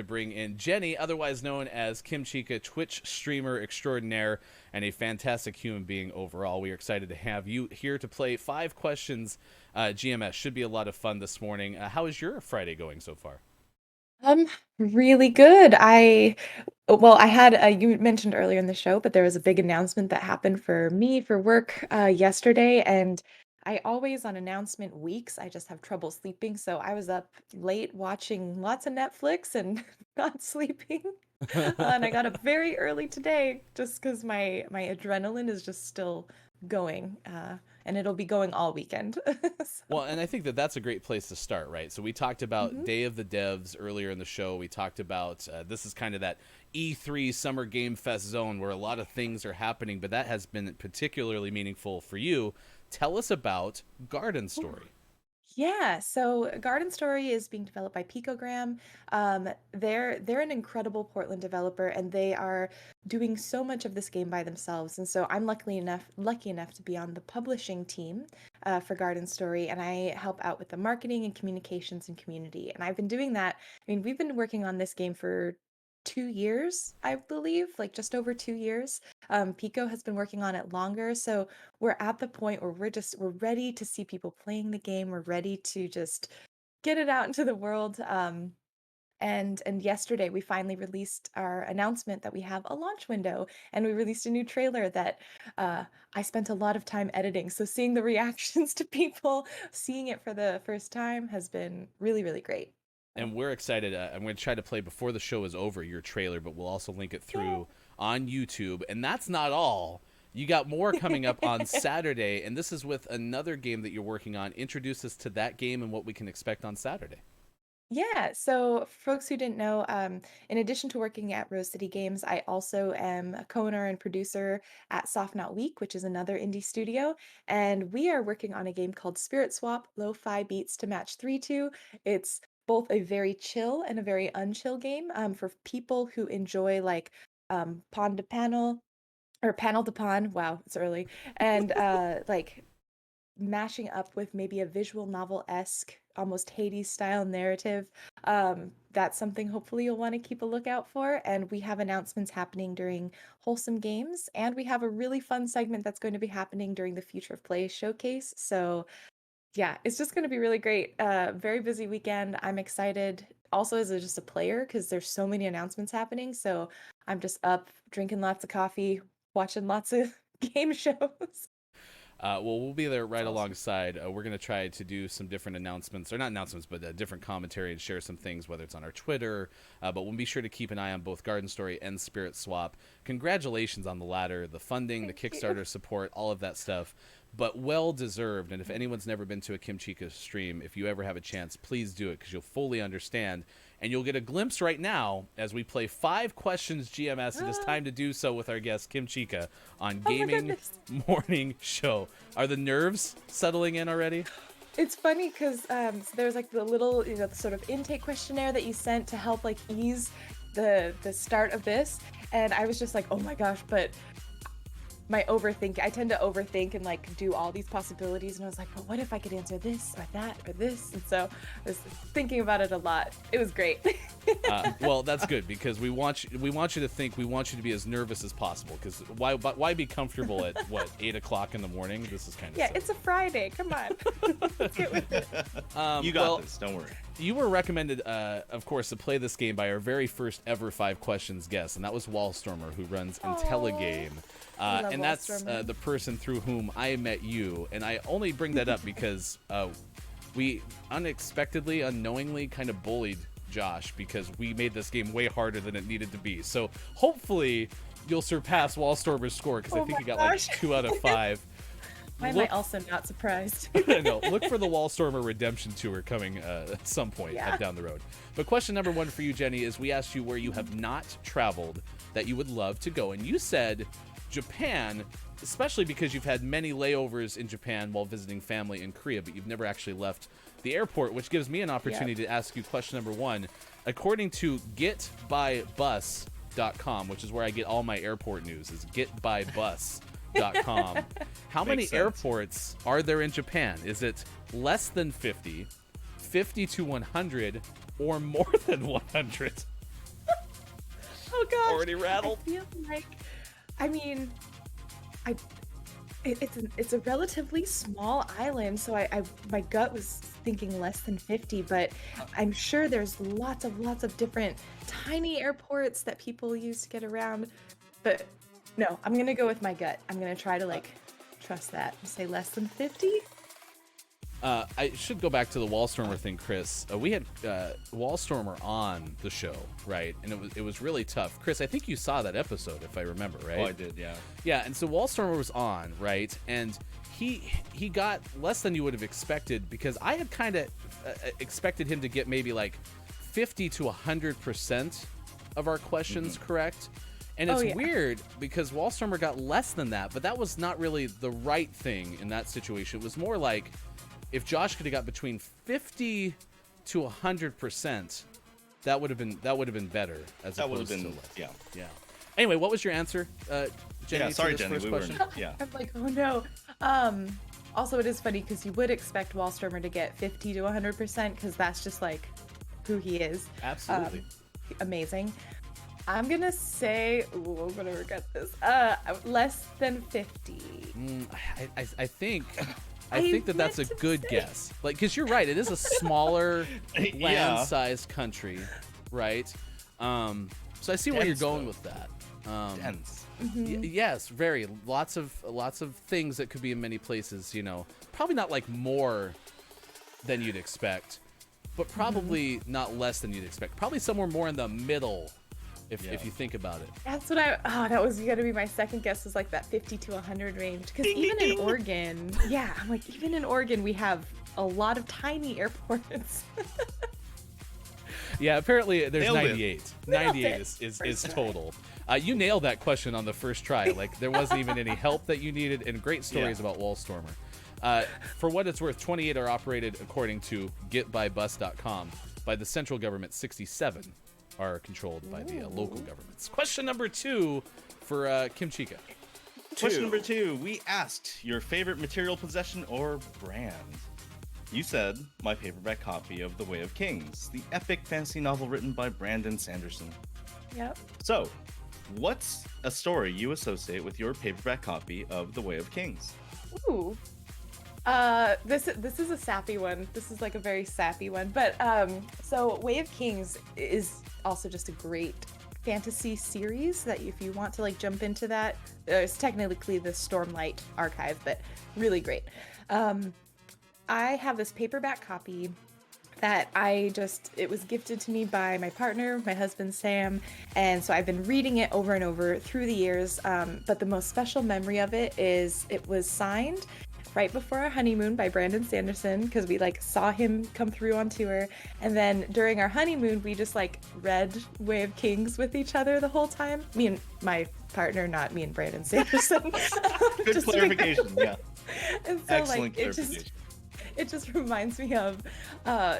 bring in Jenny, otherwise known as Kimchica, Twitch streamer extraordinaire, and a fantastic human being overall. We are excited to have you here to play 5 questions GMS. Should be a lot of fun this morning. How is your Friday going so far? Um, really good. I had you mentioned earlier in the show, but there was a big announcement that happened for me for work yesterday, and I always on announcement weeks I just have trouble sleeping, so I was up late watching lots of Netflix and not sleeping. And I got up very early today just because my adrenaline is just still going, and it'll be going all weekend. Well, So, and I think that that's a great place to start, right? So we talked about mhm. Day of the Devs earlier in the show. We talked about this is kind of that E3 Summer Game Fest zone where a lot of things are happening, but that has been particularly meaningful for you. Tell us about Garden Story. Yeah, so Garden Story is being developed by Picogram. They're an incredible Portland developer, and they are doing so much of this game by themselves. And so I'm lucky enough to be on the publishing team for Garden Story, and I help out with the marketing and communications and community. And I've been doing that. I mean, we've been working on this game for 2 years, I believe, like just over 2 years. Pico has been working on it longer, so we're at the point where we're ready to see people playing the game. We're ready to just get it out into the world. And yesterday we finally released our announcement that we have a launch window, and we released a new trailer that I spent a lot of time editing. So seeing the reactions to people seeing it for the first time has been really, really great. So, And we're excited. I'm going to try to play before the show is over your trailer, but we'll also link it yeah. through on YouTube. And that's not all. You got more coming up on Saturday, and this is with another game that you're working on. Introduce us to that game and what we can expect on Saturday. Yeah, so for folks who didn't know, in addition to working at Rose City Games, I also am a co-owner and producer at Soft Not Week, which is another indie studio, and we are working on a game called Spirit Swap: Lo-Fi Beats to Match 3-2. It's both a very chill and a very unchill game for people who enjoy like pawn to panel or panel to pawn. Wow, it's early, and like mashing up with maybe a visual novel-esque, almost Hades style narrative. That's something hopefully you'll want to keep a lookout for. And we have announcements happening during Wholesome Games, and we have a really fun segment that's going to be happening during the Future of Play showcase. So yeah, it's just going to be really great. Very busy weekend. I'm excited. Also, as just a player, because there's so many announcements happening. So I'm just up drinking lots of coffee, watching lots of game shows. Well, we'll be there It's right awesome. alongside. We're going to try to do some different announcements, or not announcements, but different commentary and share some things, whether it's on our Twitter. But we'll be sure to keep an eye on both Garden Story and Spirit Swap. Congratulations on the latter, the funding, the Thank you. Kickstarter support, all of that stuff. But well deserved. And if anyone's never been to a Kimchica stream, if you ever have a chance, please do it because you'll fully understand. And you'll get a glimpse right now as we play 5 questions GMS. It is Ah, time to do so with our guest Kim Chica on oh my Gaming goodness. Morning Show. Are the nerves settling in already? It's funny because so there's like the little, the sort of intake questionnaire that you sent to help like ease the start of this. And I was just like, oh my gosh, but I tend to overthink and like do all these possibilities. And I was like, but what if I could answer this or that or this? And so I was thinking about it a lot. It was great. Well, that's good because we want you to think, we want you to be as nervous as possible. Because why be comfortable at what 8 o'clock in the morning? This is kind of Yeah, silly. it's a Friday. Come on. Let's get with it. You got Well, this. Don't worry. you were recommended, of course, to play this game by our very first ever 5 questions guest, and that was Wallstormer, who runs IntelliGame. I love And that's Wallstormer. the person through whom I met you. And I only bring that up because we unexpectedly, unknowingly kind of bullied Josh because we made this game way harder than it needed to be. So hopefully you'll surpass Wallstormer's score because I Oh think my he got like gosh. 2 out of 5. Why am I Look, also not surprised? no, look for the Wallstormer Redemption Tour coming at some point Yeah. down the road. But question number 1 for you, Jenny, is we asked you where you have not traveled that you would love to go. And you said Japan, especially because you've had many layovers in Japan while visiting family in Korea, but you've never actually left the airport, which gives me an opportunity to ask you question number 1. According to getbybus.com, which is where I get all my airport news, is getbybus.com. How many Makes sense. airports are there in Japan? Is it less than 50, 50 to 100, or more than 100? Oh gosh. Already rattled. I feel like, I mean, I it's a relatively small island, so I my gut was thinking less than 50, but I'm sure there's lots of different tiny airports that people use to get around. But no, I'm gonna go with my gut. I'm gonna try to like trust that and say less than 50. I should go back to the Wallstormer thing, Chris. We had Wallstormer on the show, right? And it was really tough. Chris, I think you saw that episode, if I remember, right? Oh, I did, yeah. Yeah, and so Wallstormer was on, right? And he got less than you would have expected, because I had kind of expected him to get maybe like 50 to 100% of our questions correct. And it's weird because Wallstormer got less than that, but that was not really the right thing in that situation. It was more like, if Josh could have got between 50 to 100%, that would have been better as That would opposed have been, to less. yeah. Anyway, what was your answer, Jenny? Yeah, sorry, to this Jenny, first we question? yeah. I'm like, oh no. Also, it is funny because you would expect Wallstormer to get 50 to 100% because that's just like who he is. Absolutely. Amazing. I'm gonna say, ooh, I'm gonna regret this. Less than 50. I think that's a good guess. Like, because you're right, it is a smaller land-sized country, right? So I see where you're going with that. Dense. Yes, very. Lots of things that could be in many places. You know, probably not like more than you'd expect, but probably not less than you'd expect. Probably somewhere more in the middle. If you think about it. That's what that was gonna be my second guess, was like that 50 to 100 range. Because even in Oregon, I'm like, even in Oregon, we have a lot of tiny airports. Yeah, apparently there's Nailed 98. 98 is total. You nailed that question on the first try. Like, there wasn't even any help that you needed, and great stories about Wallstormer. For what it's worth, 28 are operated, according to getbybus.com, by the central government. 67 are controlled by the local governments. Question number 2 for Kimchica. Question number 2. We asked your favorite material possession or brand. You said, my paperback copy of The Way of Kings, the epic fantasy novel written by Brandon Sanderson. Yep. So, what's a story you associate with your paperback copy of The Way of Kings? Ooh. This is a sappy one. This is like a very sappy one. But so Way of Kings is also just a great fantasy series that if you want to like jump into that, it's technically the Stormlight archive, but really great. I have this paperback copy that it was gifted to me by my partner, my husband Sam, and so I've been reading it over and over through the years, but the most special memory of it is it was signed right before our honeymoon by Brandon Sanderson, because we like saw him come through on tour, and then during our honeymoon we just like read Way of Kings with each other the whole time. Me and my partner, not me and Brandon Sanderson. Good Just clarification, yeah. And so Excellent like clarification. it just reminds me of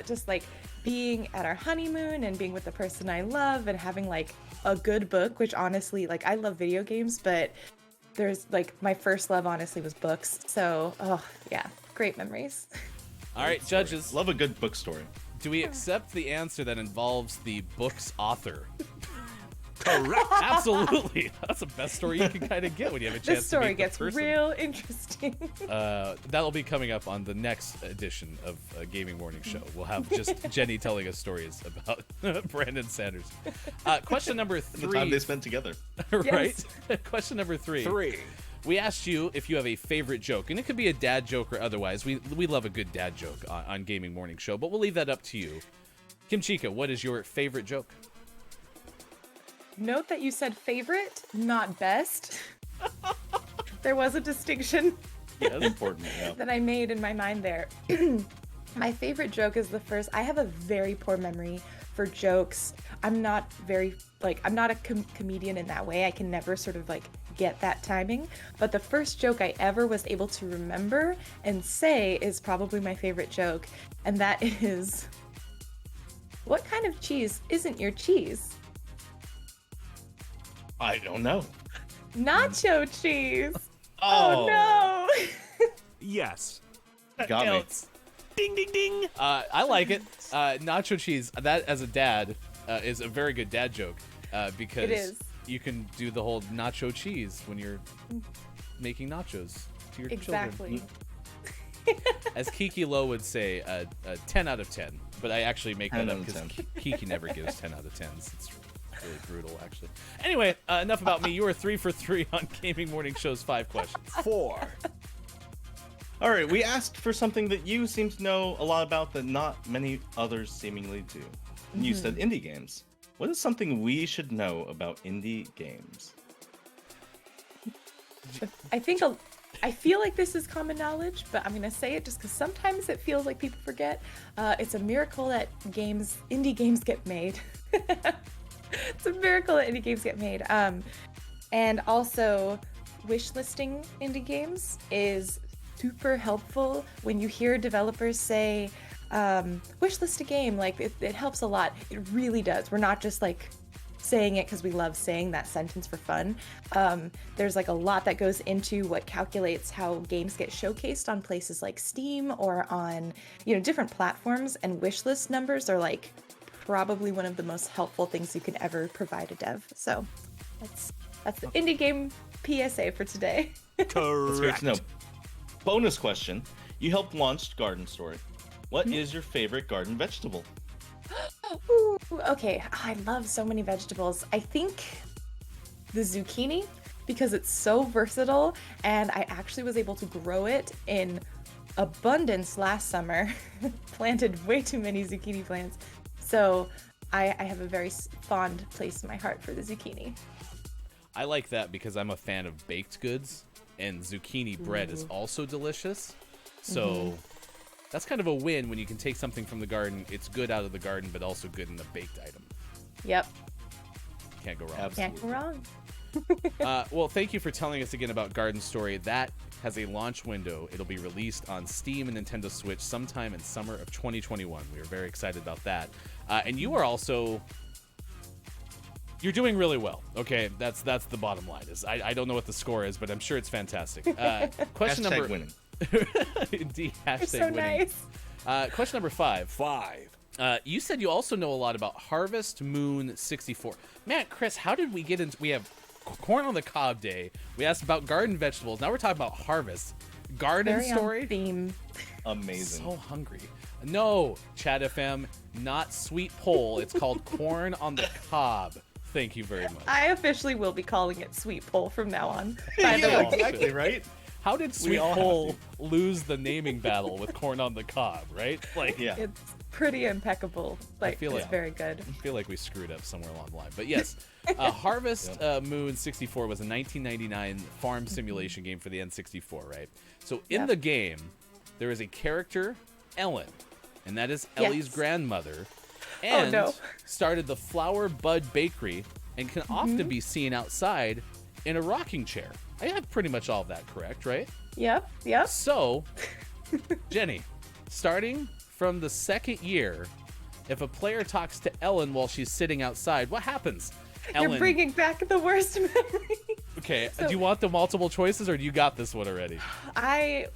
just like being at our honeymoon and being with the person I love and having like a good book, which honestly, like, I love video games, but there's like my first love honestly was books. So, great memories. All right, judges. Love a good book story. Do we accept the answer that involves the book's author? Correct. Absolutely. That's the best story you can kind of get when you have a chance This story to meet gets the person. real interesting. That'll be coming up on the next edition of Gaming Morning Show. We'll have just Jenny telling us stories about Brandon Sanders. Question number 3. The time they spent together. Right? Question number 3. We asked you if you have a favorite joke, and it could be a dad joke or otherwise. We love a good dad joke on Gaming Morning Show, but we'll leave that up to you. Kimchica, what is your favorite joke? Note that you said favorite, not best. There was a distinction Yeah, that's important. Yeah. that I made in my mind there. My favorite joke is the first. I have a very poor memory for jokes. I'm not a comedian in that way. I can never sort of like get that timing. But the first joke I ever was able to remember and say is probably my favorite joke. And that is, what kind of cheese isn't your cheese? I don't know. Nacho cheese. Oh, no. Yes. Got me. Ding, ding, ding. I like it. Nacho cheese, that as a dad, is a very good dad joke. because It is. you can do the whole nacho cheese when you're making nachos to your Exactly. children. As Kiki Lowe would say, a 10 out of 10. But I actually make that 10 up out of because 10. Kiki never gives 10 out of 10s. It's really brutal, actually. Anyway, enough about me. You were 3 for 3 on Gaming Morning Show's 5 questions. 4. All right, we asked for something that you seem to know a lot about that not many others seemingly do. You said indie games. What is something we should know about indie games? I feel like this is common knowledge, but I'm gonna say it just because sometimes it feels like people forget. It's a miracle that indie games get made. It's a miracle that indie games get made. And also, wishlisting indie games is super helpful. When you hear developers say, wishlist a game, like it helps a lot. It really does. We're not just like saying it because we love saying that sentence for fun. There's like a lot that goes into what calculates how games get showcased on places like Steam or on, different platforms, and wishlist numbers are like probably one of the most helpful things you can ever provide a dev. So that's the indie game PSA for today. That's great Correct. to know. Bonus question. You helped launch Garden Story. What is your favorite garden vegetable? Ooh, okay, I love so many vegetables. I think the zucchini, because it's so versatile, and I actually was able to grow it in abundance last summer. Planted way too many zucchini plants. So I have a very fond place in my heart for the zucchini. I like that because I'm a fan of baked goods, and zucchini bread is also delicious. So that's kind of a win when you can take something from the garden. It's good out of the garden, but also good in the baked item. Yep, Can't go wrong. Absolutely. can't go wrong. Well, thank you for telling us again about Garden Story. That has a launch window. It'll be released on Steam and Nintendo Switch sometime in summer of 2021. We are very excited about that. And you are also... You're doing really well. Okay, that's the bottom line. I don't know what the score is, but I'm sure it's fantastic. Question Hashtag number... winning. Indeed, You're hashtag so winning. nice. Question number 5. 5. You said you also know a lot about Harvest Moon 64. Man, Chris, how did we get into... We have Corn on the Cob Day. We asked about garden vegetables. Now we're talking about Harvest. Garden Very Story? on theme. Amazing. So hungry. No, Chat FM, not sweet pole. It's called Corn on the Cob. Thank you very much. I officially will be calling it Sweet Pole from now on. By the Yeah, way. exactly, right? How did Sweet all have Pole lose the naming battle with Corn on the Cob, right? Like, Yeah. It's pretty impeccable. Like, feel it's like- very good. I feel like we screwed up somewhere along the line. But yes, Harvest Moon 64 was a 1999 farm simulation game for the N64, right? So in Yep. the game, there is a character, Ellen, and that is Ellie's Yes. grandmother, and no. started the Flower Bud Bakery and can often be seen outside in a rocking chair. I have pretty much all of that correct, right? Yep. So, Jenny, starting from the second year, if a player talks to Ellen while she's sitting outside, what happens? Ellen. You're bringing back the worst memory. Okay, So- do you want the multiple choices or do you got this one already? I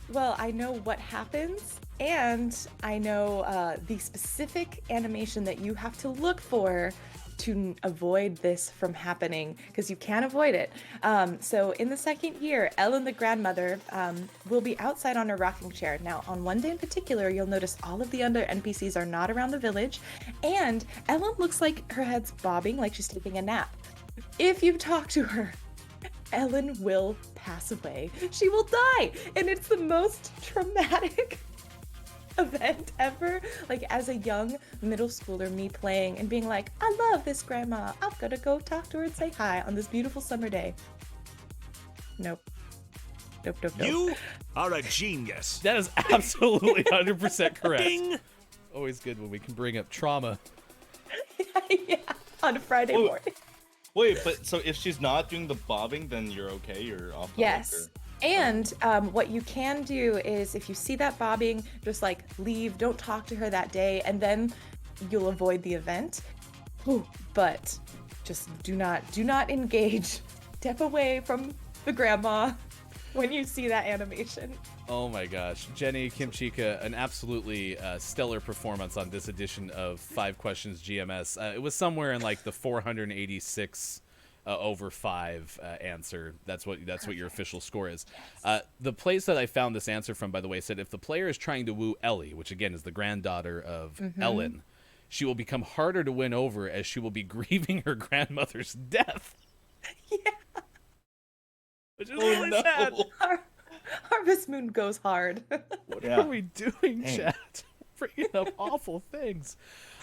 know what happens, and I know the specific animation that you have to look for to avoid this from happening, because you can't avoid it. So in the second year, Ellen, the grandmother, will be outside on a rocking chair. Now, on one day in particular, you'll notice all of the other NPCs are not around the village, and Ellen looks like her head's bobbing, like she's taking a nap. If you talk to her, Ellen will pass away. She will die, and it's the most traumatic event ever. Like, as a young middle schooler, me playing and being like, I love this grandma, I'm gonna go talk to her and say hi on this beautiful summer day. Nope. You are a genius. That is absolutely 100% correct. Ding. Always good when we can bring up trauma. Yeah, on a Friday Ooh. morning. Wait, but so if she's not doing the bobbing, then you're okay? You're off the Yes. hook, And what you can do is, if you see that bobbing, just like leave, don't talk to her that day, and then you'll avoid the event. Ooh, but just do not engage. Step away from the grandma. when you see that animation. Oh my gosh. Jenny, Kimchica, an absolutely stellar performance on this edition of 5 Questions GMS. It was somewhere in like the 486 over 5 answer. That's what your official score is. The place that I found this answer from, by the way, said if the player is trying to woo Ellie, which again is the granddaughter of Ellen, she will become harder to win over as she will be grieving her grandmother's death. Yeah. Which is really sad. Harvest Moon goes hard. What are we doing, chat? Bringing up awful things.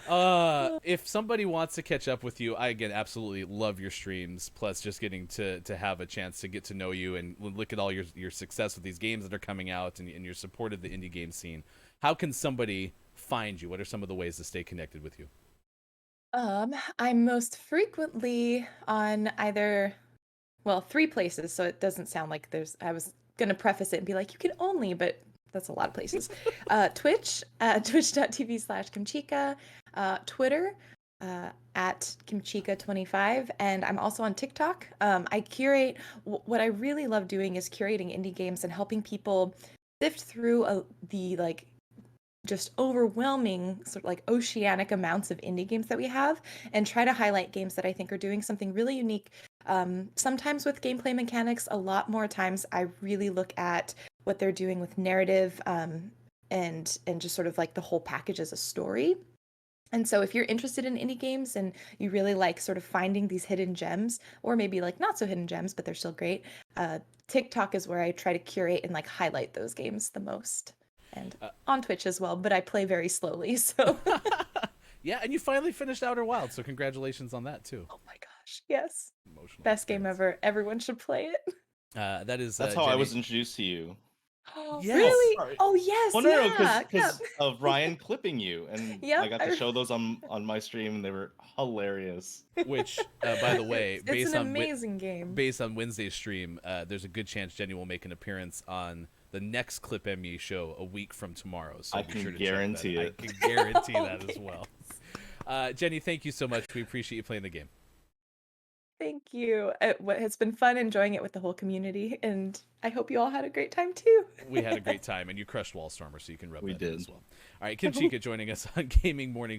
If somebody wants to catch up with you, I again absolutely love your streams. Plus, just getting to have a chance to get to know you and look at all your success with these games that are coming out and your support of the indie game scene. How can somebody find you? What are some of the ways to stay connected with you? I'm most frequently on either, well, 3 places, so it doesn't sound like I was gonna preface it and be like, you can only, but that's a lot of places. Twitch, twitch.tv/Kimchica, Twitter, at Kimchica25, and I'm also on TikTok. I curate, what I really love doing is curating indie games and helping people sift through the like just overwhelming sort of like oceanic amounts of indie games that we have and try to highlight games that I think are doing something really unique. Sometimes with gameplay mechanics, a lot more times I really look at what they're doing with narrative and just sort of like the whole package as a story. And so if you're interested in indie games and you really like sort of finding these hidden gems, or maybe like not so hidden gems, but they're still great, TikTok is where I try to curate and like highlight those games the most. And on Twitch as well, but I play very slowly, so. Yeah, and you finally finished Outer Wilds, so congratulations on that too. Oh my gosh, yes. Emotional Best game experience. ever. Everyone should play it. That's how I Jenny. was introduced to you. Oh, Yes. really? Sorry. Oh, yes, Well, no, yeah. because of Ryan clipping you, and Yep, I got to show those on my stream, and they were hilarious. Which, by the way, It's an amazing game. based on Wednesday's stream, there's a good chance Jenny will make an appearance on the next Clip ME show a week from tomorrow. So I be can sure to guarantee check that. it. I can guarantee Oh, that as well. Jenny, thank you so much. We appreciate you playing the game. Thank you. It's been fun enjoying it with the whole community, and I hope you all had a great time too. We had a great time, and you crushed Wallstormer, so you can rub We that in did. as well. All right, Kimchica joining us on Gaming Morning